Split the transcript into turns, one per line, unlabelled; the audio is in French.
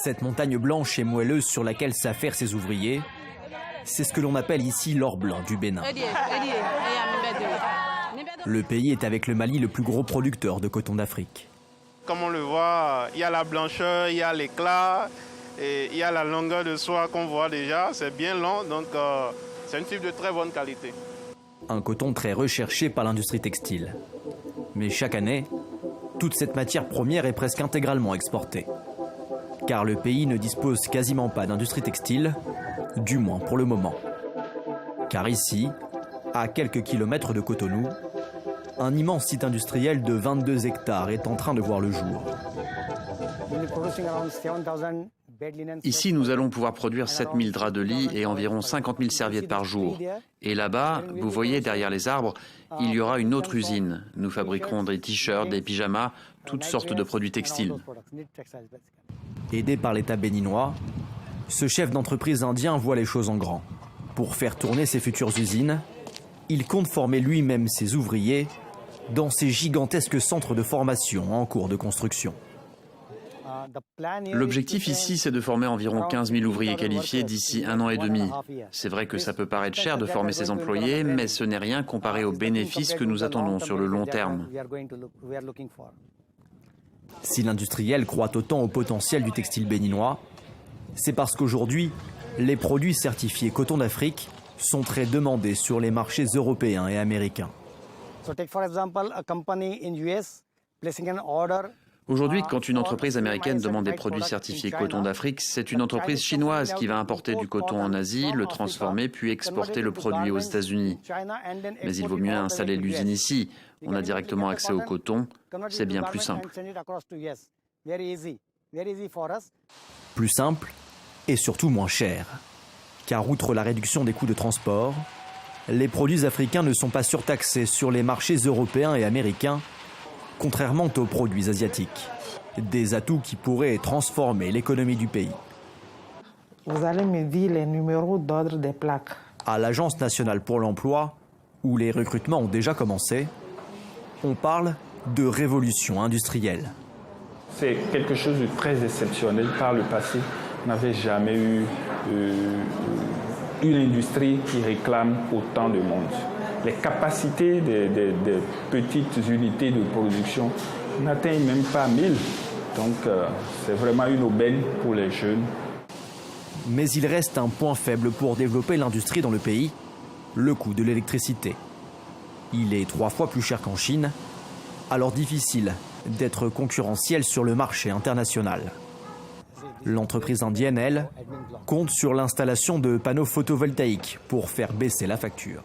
Cette montagne blanche et moelleuse sur laquelle s'affairent ces ouvriers, c'est ce que l'on appelle ici l'or blanc du Bénin. Le pays est avec le Mali le plus gros producteur de coton d'Afrique.
Comme on le voit, il y a la blancheur, il y a l'éclat, et il y a la longueur de soie qu'on voit déjà. C'est bien long, donc c'est une fibre de très bonne qualité.
Un coton très recherché par l'industrie textile. Mais chaque année, toute cette matière première est presque intégralement exportée. Car le pays ne dispose quasiment pas d'industrie textile, du moins pour le moment. Car ici, à quelques kilomètres de Cotonou, un immense site industriel de 22 hectares est en train de voir le jour.
Ici, nous allons pouvoir produire 7000 draps de lit et environ 50 000 serviettes par jour. Et là-bas, vous voyez derrière les arbres, il y aura une autre usine. Nous fabriquerons des t-shirts, des pyjamas, toutes sortes de produits textiles.
Aidé par l'État béninois, ce chef d'entreprise indien voit les choses en grand. Pour faire tourner ses futures usines, il compte former lui-même ses ouvriers dans ces gigantesques centres de formation en cours de construction.
L'objectif ici, c'est de former environ 15 000 ouvriers qualifiés d'ici 1 an et demi. C'est vrai que ça peut paraître cher de former ces employés, mais ce n'est rien comparé aux bénéfices que nous attendons sur le long terme.
Si l'industriel croit autant au potentiel du textile béninois, c'est parce qu'aujourd'hui, les produits certifiés coton d'Afrique sont très demandés sur les marchés européens et américains.
Aujourd'hui, quand une entreprise américaine demande des produits certifiés coton d'Afrique, c'est une entreprise chinoise qui va importer du coton en Asie, le transformer, puis exporter le produit aux États-Unis. Mais il vaut mieux installer l'usine ici. On a directement accès au coton. C'est bien plus simple.
Plus simple et surtout moins cher. Car outre la réduction des coûts de transport, les produits africains ne sont pas surtaxés sur les marchés européens et américains, contrairement aux produits asiatiques. Des atouts qui pourraient transformer l'économie du pays.
Vous allez me dire les numéros d'ordre des plaques.
À l'Agence nationale pour l'emploi, où les recrutements ont déjà commencé, on parle de révolution industrielle.
C'est quelque chose de très exceptionnel. Par le passé, on n'avait jamais eu une industrie qui réclame autant de monde. Les capacités des petites unités de production n'atteignent même pas 1000. Donc c'est vraiment une aubaine pour les jeunes.
Mais il reste un point faible pour développer l'industrie dans le pays, le coût de l'électricité. Il est 3 fois plus cher qu'en Chine, alors difficile d'être concurrentiel sur le marché international. L'entreprise indienne, elle, compte sur l'installation de panneaux photovoltaïques pour faire baisser la facture.